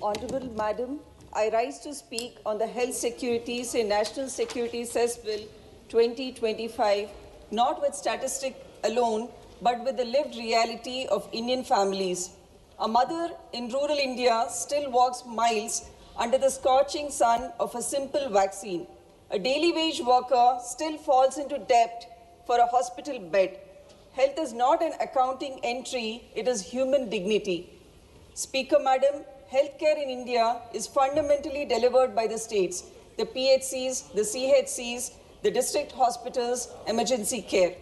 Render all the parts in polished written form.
Honourable Madam, I rise to speak on the Health Securities and National Security Cess Bill 2025, not with statistic alone, but with the lived reality of Indian families. A mother in rural India still walks miles under the scorching sun of a simple vaccine. A daily wage worker still falls into debt for a hospital bed. Health is not an accounting entry, it is human dignity. Speaker Madam, healthcare in India is fundamentally delivered by the states, the PHCs, the CHCs, the district hospitals, emergency care.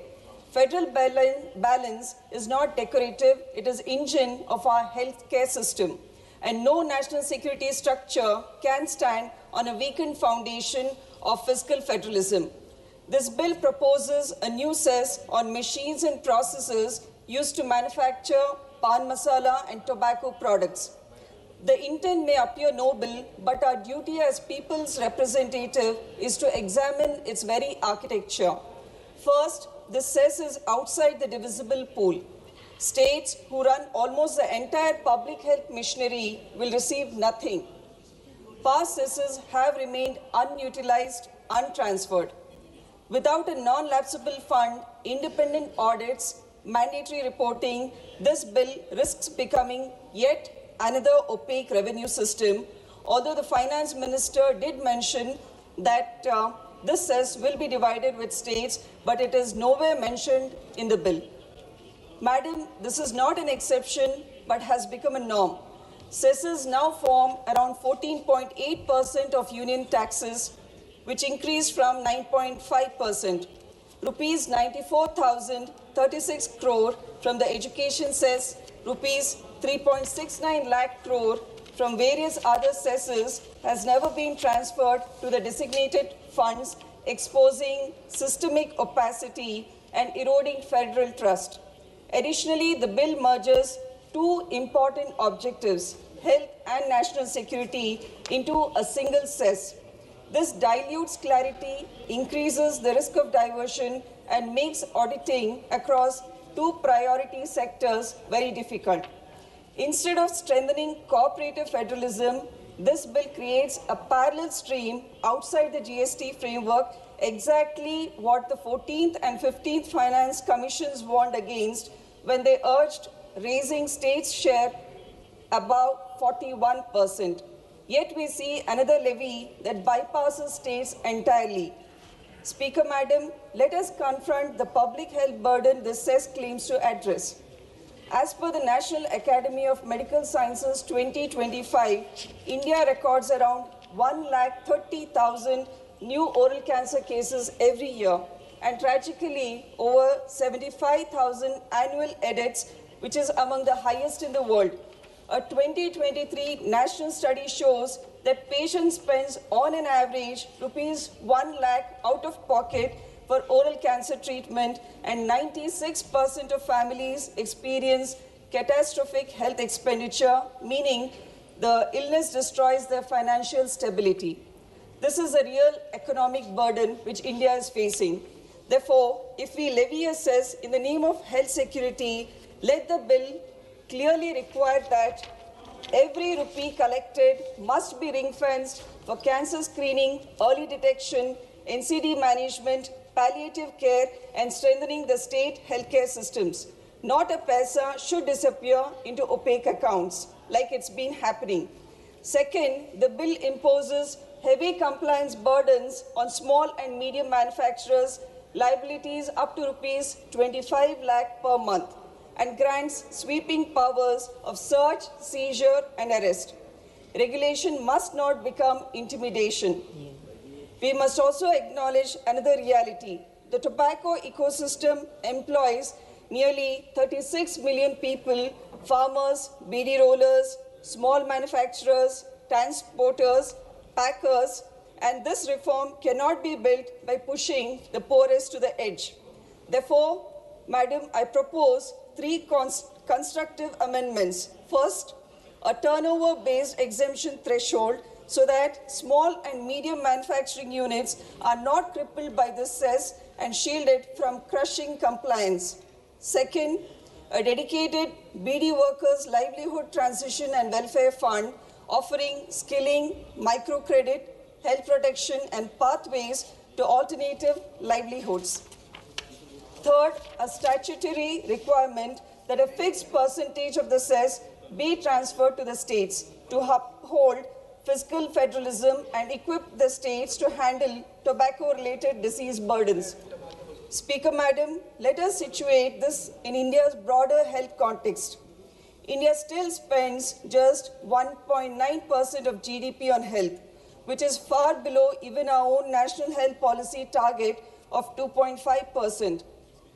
Federal balance is not decorative, it is engine of our healthcare system. And no national security structure can stand on a weakened foundation of fiscal federalism. This bill proposes a new cess on machines and processes used to manufacture pan masala and tobacco products. The intent may appear noble, but our duty as people's representative is to examine its very architecture. First, this cess is outside the divisible pool. States who run almost the entire public health machinery will receive nothing. Past cesses have remained unutilized, untransferred. Without a non-lapsable fund, independent audits, mandatory reporting, this bill risks becoming yet another opaque revenue system, although the finance minister did mention that this cess will be divided with states, but it is nowhere mentioned in the bill. Madam, this is not an exception, but has become a norm. Cesses now form around 14.8% of union taxes, which increased from 9.5%. Rupees 94,036 crore from the education cess, rupees 3.69 lakh crore from various other cesses has never been transferred to the designated funds, exposing systemic opacity and eroding federal trust. Additionally, the bill merges two important objectives, health and national security, into a single cess. This dilutes clarity, increases the risk of diversion, and makes auditing across two priority sectors very difficult. Instead of strengthening cooperative federalism, this bill creates a parallel stream outside the GST framework, exactly what the 14th and 15th Finance Commissions warned against when they urged raising states' share above 41%. Yet we see another levy that bypasses states entirely. Speaker Madam, let us confront the public health burden this cess claims to address. As per the National Academy of Medical Sciences 2025, India records around 130,000 new oral cancer cases every year, and tragically over 75,000 annual edits, which is among the highest in the world. A 2023 national study shows that patient spends on an average rupees 1 lakh out of pocket for oral cancer treatment, and 96% of families experience catastrophic health expenditure, meaning the illness destroys their financial stability. This is a real economic burden which India is facing. Therefore, if we levy a cess in the name of health security, let the bill clearly require that every rupee collected must be ring-fenced for cancer screening, early detection, NCD management, palliative care, and strengthening the state healthcare systems. Not a paisa should disappear into opaque accounts, like it's been happening. Second, the bill imposes heavy compliance burdens on small and medium manufacturers, liabilities up to rupees 25 lakh per month, and grants sweeping powers of search, seizure, and arrest. Regulation must not become intimidation. We must also acknowledge another reality. The tobacco ecosystem employs nearly 36 million people, farmers, BD rollers, small manufacturers, transporters, packers, and this reform cannot be built by pushing the poorest to the edge. Therefore, Madam, I propose three constructive amendments. First, a turnover-based exemption threshold so that small and medium manufacturing units are not crippled by this cess and shielded from crushing compliance. Second, a dedicated BD workers' livelihood transition and welfare fund offering skilling, microcredit, health protection, and pathways to alternative livelihoods. Third, a statutory requirement that a fixed percentage of the cess be transferred to the states to uphold fiscal federalism and equip the states to handle tobacco-related disease burdens. Speaker Madam, let us situate this in India's broader health context. India still spends just 1.9% of GDP on health, which is far below even our own national health policy target of 2.5%.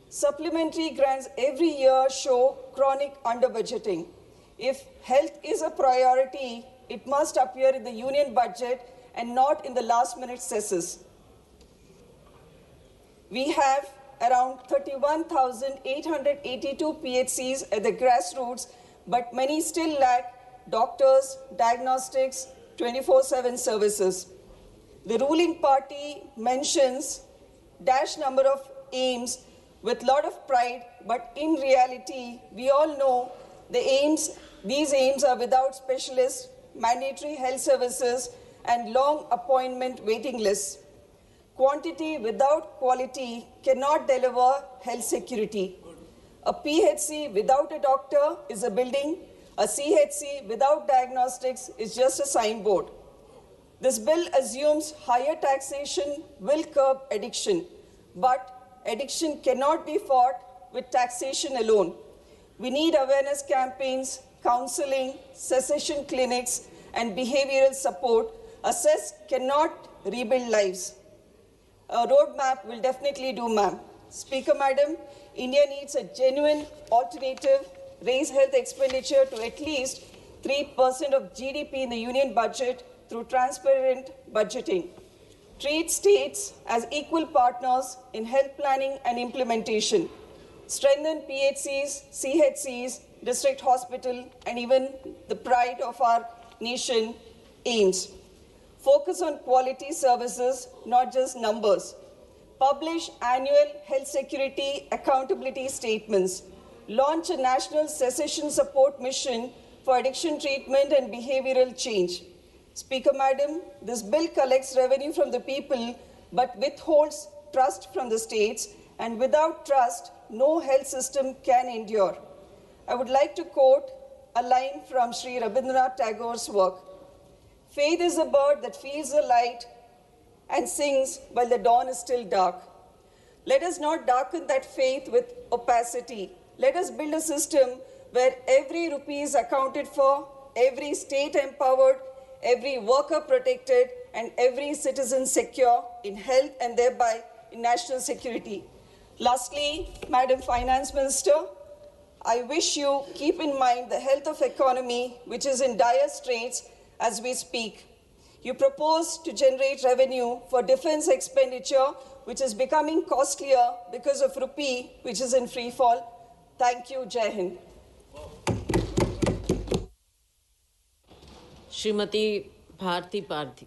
Supplementary grants every year show chronic under-budgeting. If health is a priority, it must appear in the union budget and not in the last-minute cesses. We have around 31,882 PHCs at the grassroots, but many still lack doctors, diagnostics, 24/7 services. The ruling party mentions dash number of aims with a lot of pride, but in reality, we all know these aims are without specialists, mandatory health services, and long appointment waiting lists. Quantity without quality cannot deliver health security. A PHC without a doctor is a building. A CHC without diagnostics is just a signboard. This bill assumes higher taxation will curb addiction, but addiction cannot be fought with taxation alone. We need awareness campaigns, counseling, cessation clinics, and behavioral support. A cess cannot rebuild lives. A roadmap will definitely do, ma'am. Speaker Madam, India needs a genuine alternative, raise health expenditure to at least 3% of GDP in the union budget through transparent budgeting. Treat states as equal partners in health planning and implementation. Strengthen PHCs, CHCs, district hospital, and even the pride of our nation, AIIMS. Focus on quality services, not just numbers. Publish annual health security accountability statements. Launch a national cessation support mission for addiction treatment and behavioral change. Speaker Madam, this bill collects revenue from the people but withholds trust from the states, and without trust, no health system can endure. I would like to quote a line from Sri Rabindranath Tagore's work. Faith is a bird that feels the light and sings while the dawn is still dark. Let us not darken that faith with opacity. Let us build a system where every rupee is accounted for, every state empowered, every worker protected, and every citizen secure in health and thereby in national security. Lastly, Madam Finance Minister, I wish you keep in mind the health of economy, which is in dire straits as we speak. You propose to generate revenue for defense expenditure, which is becoming costlier because of rupee, which is in free fall. Thank you. Jai Hind. Shrimati Bharti Pardhi.